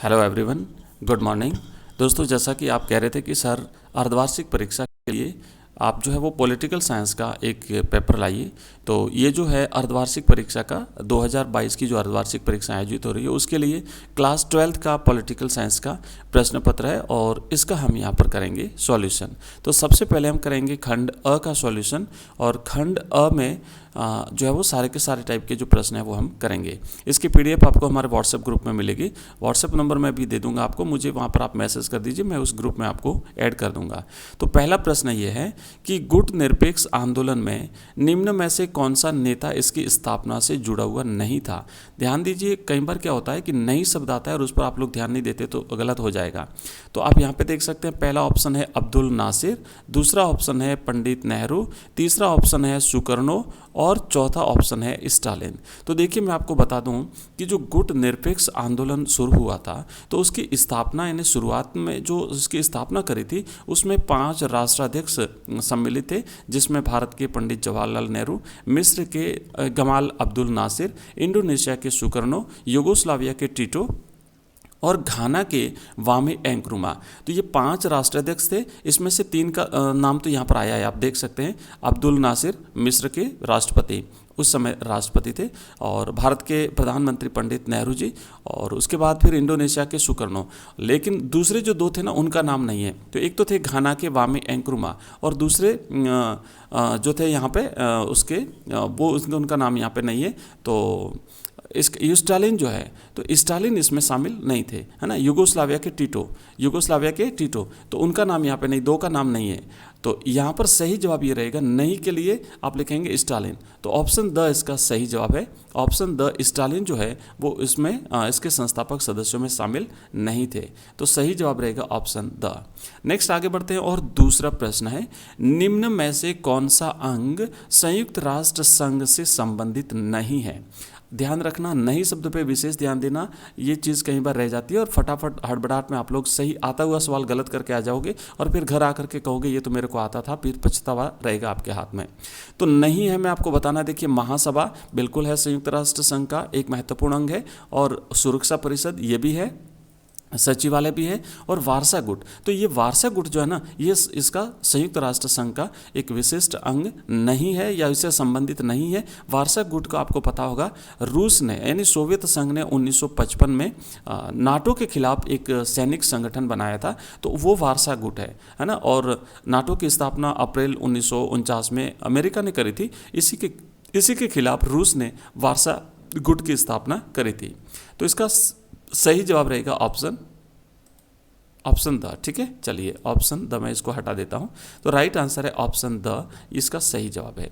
Hello everyone, good morning. दोस्तों, जैसा कि आप कह रहे थे कि सर अर्धवार्षिक परीक्षा के लिए आप जो है वो पॉलिटिकल साइंस का एक पेपर लाइए। तो ये जो है अर्धवार्षिक परीक्षा का 2022 की जो अर्धवार्षिक परीक्षा आयोजित हो रही है उसके लिए क्लास 12th का पॉलिटिकल साइंस का प्रश्न पत्र है और इसका हम यहाँ पर करेंगे सॉल्यूशन। तो सबसे पहले हम करेंगे खंड अ का सॉल्यूशन और खंड अ में जो है वो सारे के सारे टाइप के जो प्रश्न है वो हम करेंगे। इसकी पीडीएफ आपको हमारे व्हाट्सएप ग्रुप में मिलेगी। व्हाट्सएप नंबर मैं भी दे दूंगा आपको, मुझे वहाँ पर आप मैसेज कर दीजिए, मैं उस ग्रुप में आपको ऐड कर दूंगा। तो पहला प्रश्न ये है कि गुट निरपेक्ष आंदोलन में निम्न में से कौन सा नेता इसकी स्थापना से जुड़ा हुआ नहीं था। ध्यान दीजिए, कई बार क्या होता है कि नई शब्द आता है और उस पर आप लोग ध्यान नहीं देते तो गलत हो जाएगा। तो आप यहाँ पे देख सकते हैं, पहला ऑप्शन है अब्दुल नासिर, दूसरा ऑप्शन है पंडित नेहरू, तीसरा ऑप्शन है सुकर्णो और चौथा ऑप्शन है स्टालिन। तो देखिए, मैं आपको बता दूं कि जो गुट निरपेक्ष आंदोलन शुरू हुआ था तो उसकी स्थापना यानी शुरुआत में जो उसकी स्थापना करी थी उसमें 5 राष्ट्राध्यक्ष सम्मिलित थे, जिसमें भारत के पंडित जवाहरलाल नेहरू, मिस्र के गमाल अब्दुल नासिर, इंडोनेशिया के सुकर्णो, यूगोस्लाविया के टिटो और घाना के वामे एंक्रुमा। तो ये 5 राष्ट्राध्यक्ष थे। इसमें से 3 का नाम तो यहाँ पर आया है, आप देख सकते हैं। अब्दुल नासिर मिस्र के राष्ट्रपति, उस समय राष्ट्रपति थे, और भारत के प्रधानमंत्री पंडित नेहरू जी, और उसके बाद फिर इंडोनेशिया के सुकर्णो। लेकिन दूसरे जो 2 थे ना, उनका नाम नहीं है। तो एक तो थे घाना के वामे एंक्रुमा और दूसरे जो थे यहाँ पे उनका नाम यहाँ पे नहीं है। तो स्टालिन जो है, तो स्टालिन इसमें शामिल नहीं थे, है ना। यूगोस्लाविया के टिटो, तो उनका नाम यहाँ पे नहीं, 2 का नाम नहीं है। तो यहाँ पर सही जवाब ये रहेगा, नहीं के लिए आप लिखेंगे स्टालिन। तो ऑप्शन द इसका सही जवाब है। ऑप्शन द, स्टालिन जो है वो इसमें इसके संस्थापक सदस्यों में शामिल नहीं थे। तो सही जवाब रहेगा ऑप्शन द। नेक्स्ट आगे बढ़ते हैं और दूसरा प्रश्न है, निम्न में से कौन सा अंग संयुक्त राष्ट्र संघ से संबंधित नहीं है। ध्यान रखना, नहीं शब्द पे विशेष ध्यान देना, ये चीज़ कई बार रह जाती है और फटाफट हड़बड़ाहट में आप लोग सही आता हुआ सवाल गलत करके आ जाओगे और फिर घर आकर के कहोगे ये तो मेरे को आता था, फिर पछतावा रहेगा आपके हाथ में। तो नहीं है, मैं आपको बताना, देखिए महासभा बिल्कुल है, संयुक्त राष्ट्र संघ का एक महत्वपूर्ण अंग है, और सुरक्षा परिषद ये भी है, सचिवालय भी है, और वार्सा गुट। तो ये वार्सा गुट जो है ना, ये इसका संयुक्त राष्ट्र संघ का एक विशिष्ट अंग नहीं है या इससे संबंधित नहीं है। वार्सा गुट का आपको पता होगा, रूस ने यानी सोवियत संघ ने 1955 में नाटो के खिलाफ एक सैनिक संगठन बनाया था, तो वो वार्सा गुट है ना। और नाटो की स्थापना अप्रैल 1949 में अमेरिका ने करी थी। इसी के खिलाफ रूस ने वार्सा गुट की स्थापना करी थी। तो इसका सही जवाब रहेगा ऑप्शन द। ठीक है, चलिए ऑप्शन द मैं इसको हटा देता हूं। तो राइट आंसर है ऑप्शन द, इसका सही जवाब है।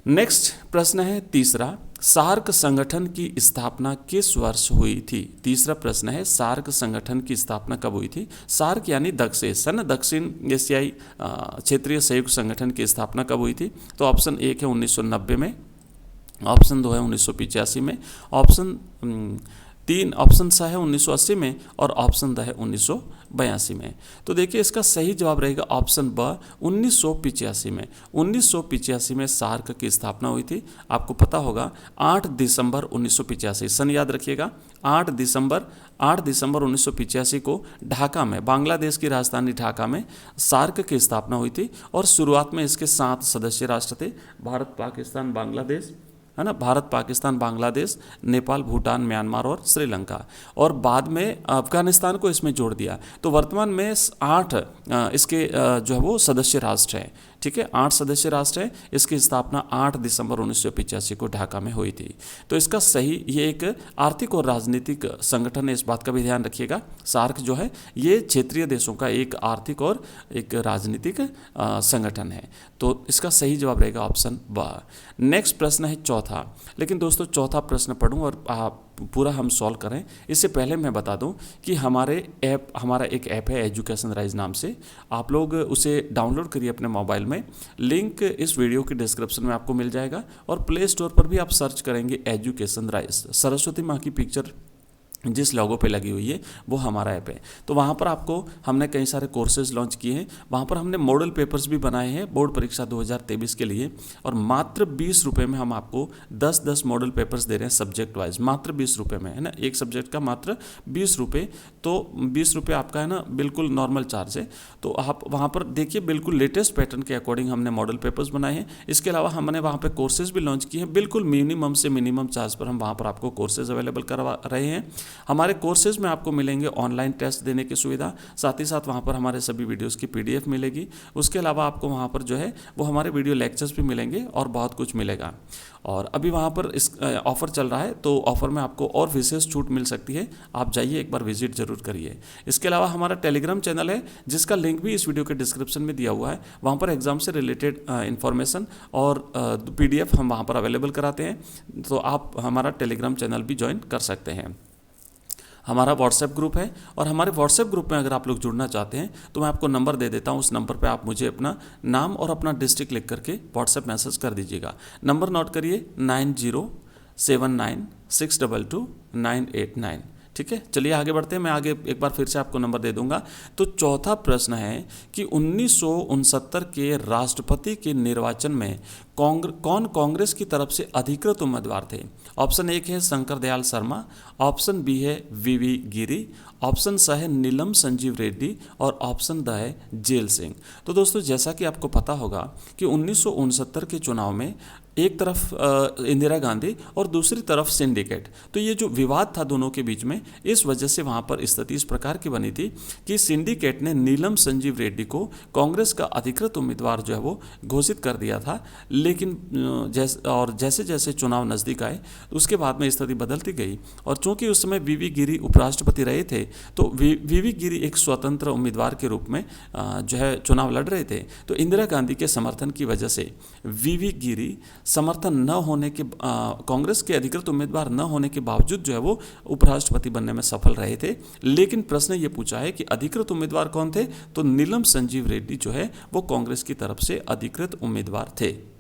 नेक्स्ट प्रश्न है तीसरा, सार्क संगठन की स्थापना किस वर्ष हुई थी। तीसरा प्रश्न है, सार्क संगठन की स्थापना कब हुई थी। सार्क यानी दक्षेस है ना, दक्षिण एशियाई क्षेत्रीय सहयोग संगठन की स्थापना कब हुई थी। तो ऑप्शन 1 है 1990 में, ऑप्शन 2 है 1985 में, ऑप्शन 3 सा है 1980 में, और ऑप्शन द है 1982 में। तो देखिए, इसका सही जवाब रहेगा ऑप्शन ब, 1985 में। 1985 में सार्क की स्थापना हुई थी। आपको पता होगा 8 दिसंबर 1985, सन याद रखिएगा, 8 दिसंबर 1985 को ढाका में, बांग्लादेश की राजधानी ढाका में सार्क की स्थापना हुई थी। और शुरुआत में इसके 7 सदस्य राष्ट्र थे, भारत, पाकिस्तान, बांग्लादेश, है ना, भारत, पाकिस्तान, बांग्लादेश, नेपाल, भूटान, म्यांमार और श्रीलंका, और बाद में अफगानिस्तान को इसमें जोड़ दिया। तो वर्तमान में 8 इसके जो है वो सदस्य राष्ट्र हैं। ठीक है, 8 सदस्य राष्ट्र हैं। इसकी स्थापना 8 दिसंबर 1985 को ढाका में हुई थी। तो इसका सही, ये एक आर्थिक और राजनीतिक संगठन है, इस बात का भी ध्यान रखिएगा। सार्क जो है ये क्षेत्रीय देशों का एक आर्थिक और एक राजनीतिक संगठन है। तो इसका सही जवाब रहेगा ऑप्शन ब। नेक्स्ट प्रश्न है चौथा, लेकिन दोस्तों चौथा प्रश्न पढ़ूं और पूरा हम सॉल्व करें इससे पहले मैं बता दूं कि हमारा एक ऐप है एजुकेशन राइज नाम से। आप लोग उसे डाउनलोड करिए अपने मोबाइल में, लिंक इस वीडियो की डिस्क्रिप्शन में आपको मिल जाएगा, और प्ले स्टोर पर भी आप सर्च करेंगे एजुकेशन राइज, सरस्वती माँ की पिक्चर जिस लोगो पे लगी हुई है वो हमारा ऐप है। तो वहाँ पर आपको हमने कई सारे कोर्सेज लॉन्च किए हैं, वहाँ पर हमने मॉडल पेपर्स भी बनाए हैं बोर्ड परीक्षा 2023 के लिए, और मात्र 20 रुपये में हम आपको 10-10 मॉडल पेपर्स दे रहे हैं सब्जेक्ट वाइज, मात्र 20 रुपये में, है ना, एक सब्जेक्ट का मात्र 20 रुपये। तो 20 रुपये आपका है ना बिल्कुल नॉर्मल चार्ज है। तो आप वहाँ पर देखिए बिल्कुल लेटेस्ट पैटर्न के अकॉर्डिंग हमने मॉडल पेपर्स बनाए हैं। इसके अलावा हमने वहाँ पर कोर्सेज भी लॉन्च किए हैं, बिल्कुल मिनिमम से मिनिमम चार्ज पर हम वहाँ पर आपको कोर्सेज अवेलेबल करवा रहे हैं। हमारे कोर्सेज में आपको मिलेंगे ऑनलाइन टेस्ट देने की सुविधा, साथ ही साथ वहाँ पर हमारे सभी वीडियोस की पीडीएफ मिलेगी। उसके अलावा आपको वहाँ पर जो है वो हमारे वीडियो लेक्चर्स भी मिलेंगे और बहुत कुछ मिलेगा। और अभी वहाँ पर इस ऑफ़र चल रहा है, तो ऑफ़र में आपको और विशेष छूट मिल सकती है, आप जाइए एक बार विजिट जरूर करिए। इसके अलावा हमारा टेलीग्राम चैनल है जिसका लिंक भी इस वीडियो के डिस्क्रिप्शन में दिया हुआ है, वहाँ पर एग्जाम से रिलेटेड इन्फॉर्मेशन और पीडीएफ हम वहाँ पर अवेलेबल कराते हैं, तो आप हमारा टेलीग्राम चैनल भी ज्वाइन कर सकते हैं। हमारा व्हाट्सएप ग्रुप है, और हमारे व्हाट्सएप ग्रुप में अगर आप लोग जुड़ना चाहते हैं तो मैं आपको नंबर दे देता हूँ, उस नंबर पे आप मुझे अपना नाम और अपना डिस्ट्रिक्ट लिख करके व्हाट्सएप मैसेज कर दीजिएगा। नंबर नोट करिए 9079622989। ठीक है, चलिए आगे बढ़ते हैं। मैं आगे एक बार फिर से आपको नंबर दे दूंगा। तो चौथा प्रश्न है कि 1969 के राष्ट्रपति के निर्वाचन में कौन कांग्रेस की तरफ से अधिकृत उम्मीदवार थे? ऑप्शन 1 है शंकर दयाल शर्मा, ऑप्शन बी है वीवी गिरी, ऑप्शन स है नीलम संजीव रेड्डी, और ऑप्शन द है जेल सिंह। तो दोस्तों जैसा कि आपको पता होगा कि 1969 के चुनाव में एक तरफ इंदिरा गांधी और दूसरी तरफ सिंडिकेट, तो ये जो विवाद था दोनों के बीच में, इस वजह से वहाँ पर स्थिति इस प्रकार की बनी थी कि सिंडिकेट ने नीलम संजीव रेड्डी को कांग्रेस का अधिकृत उम्मीदवार जो है वो घोषित कर दिया था। लेकिन जैसे जैसे चुनाव नज़दीक आए उसके बाद में स्थिति बदलती गई, और चूंकि उस समय वीवी गिरी उपराष्ट्रपति रहे थे, तो वीवी गिरी एक स्वतंत्र उम्मीदवार के रूप में जो है चुनाव लड़ रहे थे। तो इंदिरा गांधी के समर्थन की वजह से वीवी गिरी समर्थन न होने के कांग्रेस के अधिकृत उम्मीदवार न होने के बावजूद जो है वो उपराष्ट्रपति बनने में सफल रहे थे। लेकिन प्रश्न ये पूछा है कि अधिकृत उम्मीदवार कौन थे? तो नीलम संजीव रेड्डी जो है वो कांग्रेस की तरफ से अधिकृत उम्मीदवार थे।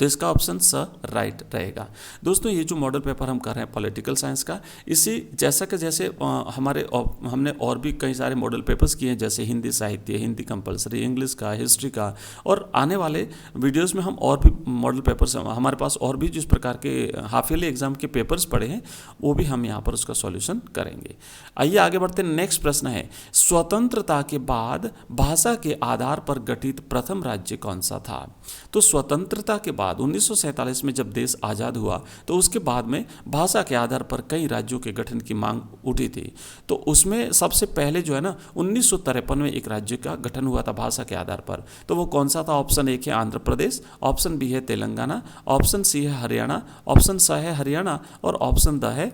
तो इसका ऑप्शन स राइट रहेगा। दोस्तों ये जो मॉडल पेपर हम कर रहे हैं पॉलिटिकल साइंस का, इसी जैसा कि जैसे हमने और भी कई सारे मॉडल पेपर्स किए हैं, जैसे हिंदी साहित्य, हिंदी कंपलसरी, इंग्लिश का, हिस्ट्री का, और आने वाले वीडियोस में हम और भी मॉडल पेपर्स, हमारे पास और भी जिस प्रकार के हाफ ईयरली एग्जाम के पेपर्स पड़े हैं वो भी हम यहाँ पर उसका सॉल्यूशन करेंगे। आइए आगे बढ़ते हैं। नेक्स्ट प्रश्न है, स्वतंत्रता के बाद भाषा के आधार पर गठित प्रथम राज्य कौन सा था? तो स्वतंत्रता के बाद 1947 में जब देश आज़ाद हुआ तो उसके बाद में भाषा के आधार पर कई राज्यों के गठन की मांग उठी थी। तो उसमें सबसे पहले जो है ना 1953 में एक राज्य का गठन हुआ था भाषा के आधार पर। तो वो कौन सा था? ऑप्शन 1 है आंध्र प्रदेश, ऑप्शन बी है तेलंगाना, ऑप्शन सी है हरियाणा, ऑप्शन स है हरियाणा, और ऑप्शन द है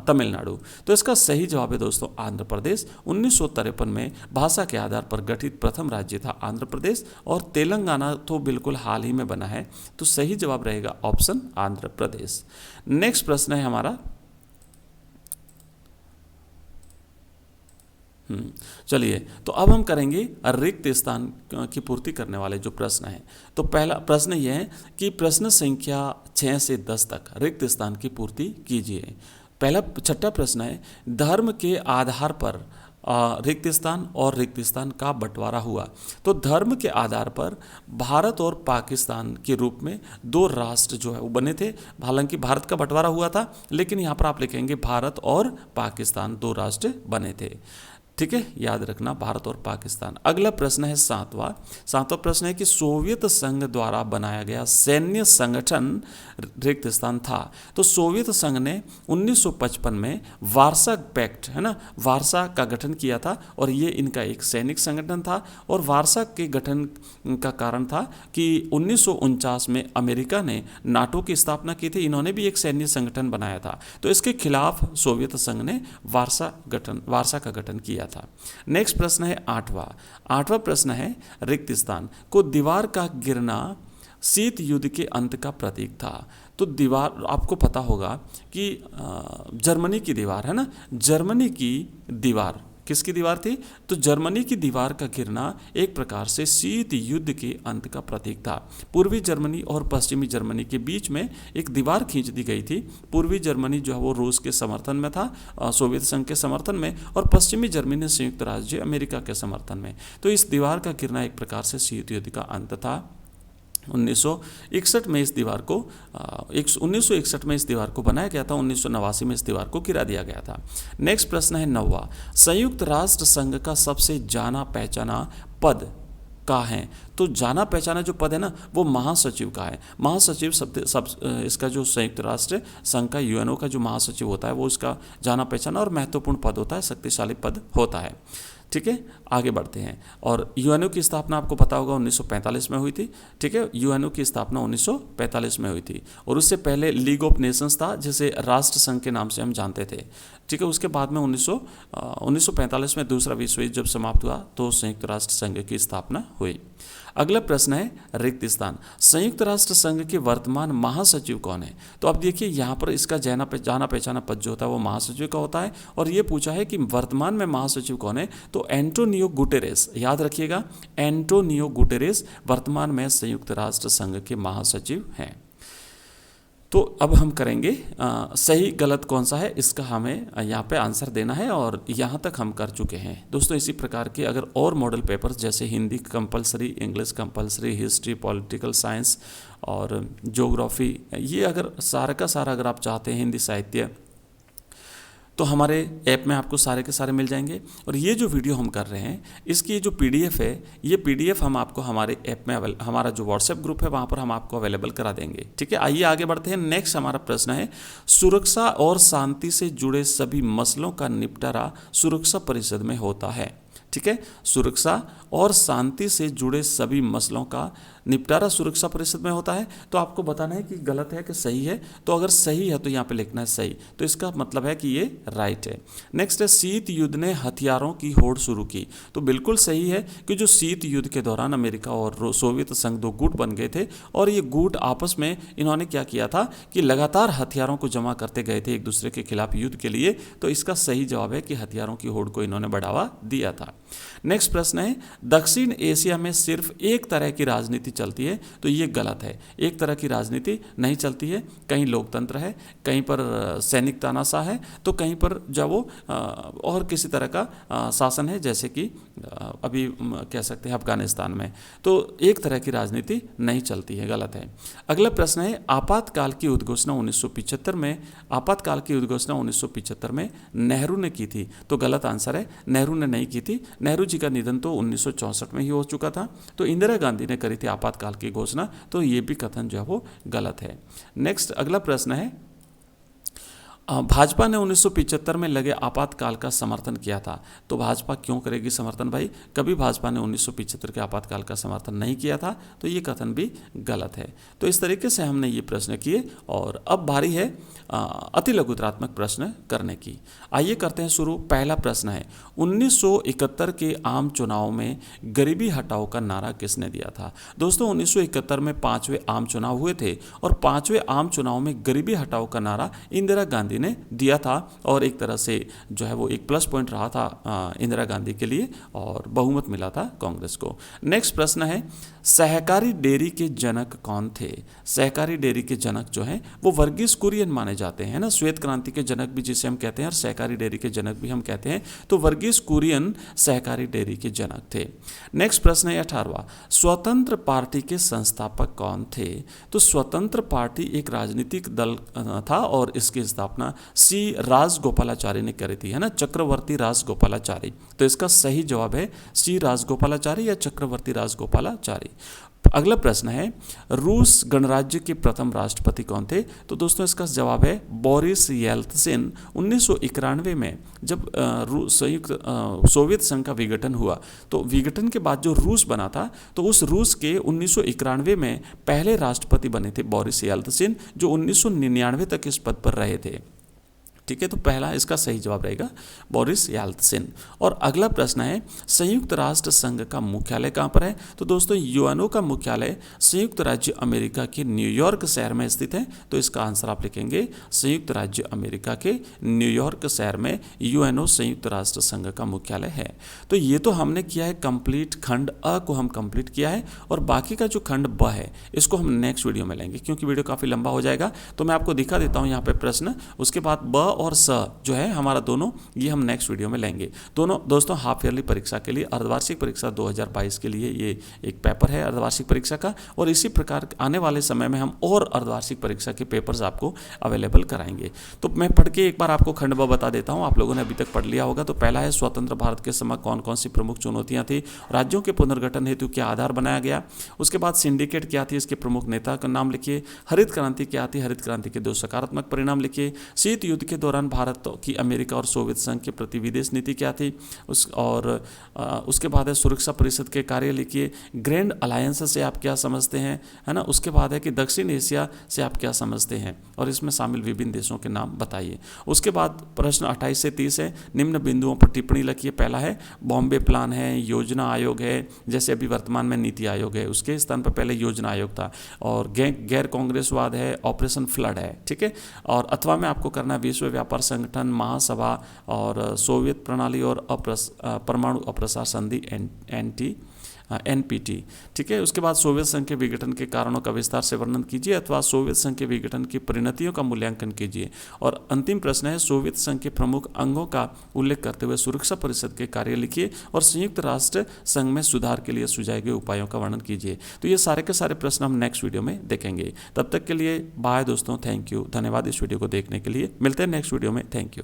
तमिलनाडु। तो इसका सही जवाब है दोस्तों आंध्र प्रदेश। 1953 में भाषा के आधार पर गठित प्रथम राज्य था आंध्र प्रदेश, और तेलंगाना तो बिल्कुल हाल ही में बना है। तो सही जवाब रहेगा ऑप्शन आंध्र प्रदेश। नेक्स्ट प्रश्न है हमारा, चलिए तो अब हम करेंगे रिक्त स्थान की पूर्ति करने वाले जो प्रश्न हैं। तो पहला प्रश्न यह है कि प्रश्न संख्या 6 से 10 तक रिक्त स्थान की पूर्ति कीजिए। पहला छठा प्रश्न है, धर्म के आधार पर रिक्त स्थान और रिक्त स्थान का बंटवारा हुआ। तो धर्म के आधार पर भारत और पाकिस्तान के रूप में दो राष्ट्र जो है वो बने थे। हालांकि भारत का बंटवारा हुआ था, लेकिन यहाँ पर आप लिखेंगे भारत और पाकिस्तान दो राष्ट्र बने थे। ठीक है, याद रखना भारत और पाकिस्तान। अगला प्रश्न है सातवां प्रश्न है कि सोवियत संघ द्वारा बनाया गया सैन्य संगठन रिक्त स्थान था। तो सोवियत संघ ने 1955 में वार्सा पैक्ट, है ना, वार्सा का गठन किया था, और ये इनका एक सैनिक संगठन था। और वार्सा के गठन का कारण था कि 1949 में अमेरिका ने नाटो की स्थापना की थी, इन्होंने भी एक सैन्य संगठन बनाया था। तो इसके खिलाफ सोवियत संघ ने वार्सा का गठन किया था। नेक्स्ट प्रश्न है आठवां प्रश्न है, रिक्त स्थान को दीवार का गिरना शीत युद्ध के अंत का प्रतीक था। तो दीवार आपको पता होगा कि जर्मनी की दीवार, है ना, जर्मनी की दीवार किसकी दीवार थी? तो जर्मनी की दीवार का गिरना एक प्रकार से शीत युद्ध के अंत का प्रतीक था। पूर्वी जर्मनी और पश्चिमी जर्मनी के बीच में एक दीवार खींच दी गई थी। पूर्वी जर्मनी जो है वो रूस के समर्थन में था, सोवियत संघ के समर्थन में, और पश्चिमी जर्मनी संयुक्त राज्य अमेरिका के समर्थन में। तो इस दीवार का गिरना एक प्रकार से शीत युद्ध का अंत था। 1961 में इस दीवार को 1961 में इस दीवार को बनाया गया था। 1989 में इस दीवार को गिरा दिया गया था। नेक्स्ट प्रश्न है 9वां, संयुक्त राष्ट्र संघ का सबसे जाना पहचाना पद का है? तो जाना पहचाना जो पद है ना, वो महासचिव का है। महासचिव इसका जो संयुक्त राष्ट्र संघ का यूएनओ का जो महासचिव होता है वो इसका जाना पहचाना और महत्वपूर्ण पद होता है, शक्तिशाली पद होता है। ठीक है, आगे बढ़ते हैं। और यूएनओ की स्थापना आपको पता होगा 1945 में हुई थी। ठीक है, यूएनओ की स्थापना 1945 में हुई थी, और उससे पहले लीग ऑफ नेशंस था, जिसे राष्ट्र संघ के नाम से हम जानते थे। ठीक है, उसके बाद में 1945 में दूसरा विश्व युद्ध जब समाप्त हुआ तो संयुक्त राष्ट्र संघ की स्थापना हुई। अगला प्रश्न है रिक्त स्थान। संयुक्त राष्ट्र संघ के वर्तमान महासचिव कौन है? तो अब देखिए यहाँ पर इसका जाना पहचाना पद जो होता है वो महासचिव का होता है, और ये पूछा है कि वर्तमान में महासचिव कौन है, तो एंटोनियो गुटेरेस, याद रखिएगा, एंटोनियो गुटेरेस वर्तमान में संयुक्त राष्ट्र संघ के महासचिव हैं। तो अब हम करेंगे सही गलत कौन सा है, इसका हमें यहाँ पे आंसर देना है, और यहाँ तक हम कर चुके हैं दोस्तों। इसी प्रकार के अगर और मॉडल पेपर्स जैसे Hindi compulsory, English compulsory, history, political science और ज्योग्राफी, ये अगर सारा का सारा अगर आप चाहते हैं, हिंदी साहित्य, तो हमारे ऐप में आपको सारे के सारे मिल जाएंगे। और ये जो वीडियो हम कर रहे हैं इसकी जो पीडीएफ है, ये पीडीएफ हम आपको हमारे ऐप में हमारा जो व्हाट्सएप ग्रुप है वहाँ पर हम आपको अवेलेबल करा देंगे। ठीक है, आइए आगे बढ़ते हैं। नेक्स्ट हमारा प्रश्न है, सुरक्षा और शांति से जुड़े सभी मसलों का निपटारा सुरक्षा परिषद में होता है। ठीक है, सुरक्षा और शांति से जुड़े सभी मसलों का निपटारा सुरक्षा परिषद में होता है। तो आपको बताना है कि गलत है कि सही है। तो अगर सही है तो यहाँ पे लिखना है सही, तो इसका मतलब है कि ये राइट है। नेक्स्ट है, शीत युद्ध ने हथियारों की होड़ शुरू की। तो बिल्कुल सही है कि जो शीत युद्ध के दौरान अमेरिका और सोवियत संघ दो गुट बन गए थे, और ये गुट आपस में इन्होंने क्या किया था कि लगातार हथियारों को जमा करते गए थे एक दूसरे के खिलाफ युद्ध के लिए। तो इसका सही जवाब है कि हथियारों की होड़ को इन्होंने बढ़ावा दिया था। नेक्स्ट प्रश्न है, दक्षिण एशिया में सिर्फ एक तरह की राजनीति चलती है। तो ये गलत है, एक तरह की राजनीति नहीं चलती है। कहीं लोकतंत्र है, कहीं पर सैनिक तानाशाह है, तो कहीं पर जब वो और किसी तरह का शासन है, जैसे कि अभी कह सकते हैं अफगानिस्तान में। तो एक तरह की राजनीति नहीं चलती है, गलत है। अगला प्रश्न है, आपातकाल की उद्घोषणा 1975 में, आपातकाल की उद्घोषणा 1975 में नेहरू ने की थी। तो गलत आंसर है, नेहरू ने नहीं की थी। नेहरू जी का निधन तो 1964 में ही हो चुका था। तो इंदिरा गांधी ने करी थी आपातकाल की घोषणा। तो ये भी कथन जो है वो गलत है। नेक्स्ट अगला प्रश्न है, भाजपा ने 1975 में लगे आपातकाल का समर्थन किया था। तो भाजपा क्यों करेगी समर्थन भाई? कभी भाजपा ने 1975 के आपातकाल का समर्थन नहीं किया था। तो ये कथन भी गलत है। तो इस तरीके से हमने ये प्रश्न किए, और अब बारी है अति लघुतरात्मक प्रश्न करने की। आइए करते हैं शुरू। पहला प्रश्न है, 1971 के आम चुनाव में गरीबी हटाओ का नारा किसने दिया था? दोस्तों 1971 में 5वें आम चुनाव हुए थे, और 5वें आम चुनाव में गरीबी हटाओ का नारा इंदिरा गांधी ने दिया था, और एक तरह से जो है वो एक प्लस पॉइंट रहा था इंदिरा गांधी के लिए, और बहुमत मिला था कांग्रेस को। नेक्स्ट प्रश्न है, सहकारी डेयरी के जनक कौन थे? सहकारी डेयरी के जनक जो हैं वो वर्गीस कुरियन माने जाते हैं ना। श्वेत क्रांति के जनक भी जिसे हम कहते हैं, और सहकारी डेयरी के जनक भी हम कहते हैं। तो वर्गीस कुरियन सहकारी डेयरी के जनक थे। नेक्स्ट प्रश्न है 18वां, स्वतंत्र पार्टी के संस्थापक कौन थे? तो स्वतंत्र पार्टी एक राजनीतिक दल था, और इसकी स्थापना सी राजगोपालाचारी ने करी थी, है ना, चक्रवर्ती राजगोपालाचारी। तो इसका सही जवाब है सी राजगोपालाचारी या चक्रवर्ती राजगोपालाचारी। अगला प्रश्न है, रूस गणराज्य के प्रथम राष्ट्रपति कौन थे? तो दोस्तों इसका जवाब है बोरिस येल्त्सिन। 1991 में जब सोवियत संघ का विघटन हुआ, तो विघटन के बाद जो रूस बना था, तो उस रूस के 1991 में पहले राष्ट्रपति बने थे बोरिस येल्त्सिन, जो 1999 तक इस पद पर रहे थे। ठीक है, तो पहला इसका सही जवाब रहेगा बोरिस येल्त्सिन। और अगला प्रश्न है संयुक्त राष्ट्र संघ का मुख्यालय कहाँ पर है? तो दोस्तों यूएनओ का मुख्यालय संयुक्त राज्य अमेरिका के न्यूयॉर्क शहर में स्थित है। तो इसका आंसर आप लिखेंगे संयुक्त राज्य अमेरिका के न्यूयॉर्क शहर में यूएनओ संयुक्त राष्ट्र संघ का मुख्यालय है। तो ये तो हमने किया है कंप्लीट, खंड अ को हम कंप्लीट किया है, और बाकी का जो खंड ब है इसको हम नेक्स्ट वीडियो में लेंगे, क्योंकि वीडियो काफ़ी लंबा हो जाएगा। तो मैं आपको दिखा देता हूँ यहाँ पे प्रश्न, उसके बाद ब और स जो है हमारा दोनों, ये हम नेक्स्ट वीडियो में लेंगे। दोनों दोस्तों हाफ ईयरली परीक्षा के लिए, अर्धवार्षिक परीक्षा 2022 के लिए ये एक पेपर है अर्धवार्षिक परीक्षा का, और इसी प्रकार आने वाले समय में हम और अर्धवार्षिक परीक्षा के पेपर्स आपको अवेलेबल कराएंगे। तो मैं पढ़ के एक बार आपको खंड ब बता देता हूँ, आप लोगों ने अभी तक पढ़ लिया होगा। तो पहला है स्वतंत्र भारत के समय कौन कौन सी प्रमुख चुनौतियाँ थी, राज्यों के पुनर्गठन हेतु क्या आधार बनाया गया, उसके बाद सिंडिकेट क्या थी, इसके प्रमुख नेता का नाम लिखिए, हरित क्रांति क्या थी, हरित क्रांति के 2 सकारात्मक परिणाम लिखिए, शीत युद्ध के दौरान भारत की अमेरिका और सोवियत संघ के प्रति विदेश नीति क्या थी, उसके बाद है सुरक्षा परिषद के कार्य लिखिए, ग्रैंड अलायंस से आप क्या समझते हैं, है ना। उसके बाद है कि दक्षिण एशिया से आप क्या समझते हैं, और इसमें शामिल विभिन्न देशों के नाम बताइए। उसके बाद प्रश्न 28 से 30 है, निम्न बिंदुओं पर टिप्पणी लिखिए। पहला है बॉम्बे प्लान है, योजना आयोग है, जैसे अभी वर्तमान में नीति आयोग है, उसके स्थान पर पहले योजना आयोग था, और गैर कांग्रेसवाद है, ऑपरेशन फ्लड है, ठीक है। और अथवा में आपको करना विश्व व्यापार संगठन, महासभा, और सोवियत प्रणाली, और परमाणु अप्रसार संधि NPT, ठीक है। उसके बाद सोवियत संघ के विघटन के कारणों का विस्तार से वर्णन कीजिए, अथवा सोवियत संघ के विघटन की परिणतियों का मूल्यांकन कीजिए। और अंतिम प्रश्न है सोवियत संघ के प्रमुख अंगों का उल्लेख करते हुए सुरक्षा परिषद के कार्य लिखिए, और संयुक्त राष्ट्र संघ में सुधार के लिए सुझाए गए उपायों का वर्णन कीजिए। तो ये सारे के सारे प्रश्न हम नेक्स्ट वीडियो में देखेंगे। तब तक के लिए बाय दोस्तों, थैंक यू, धन्यवाद इस वीडियो को देखने के लिए। मिलते हैं नेक्स्ट वीडियो में, थैंक यू।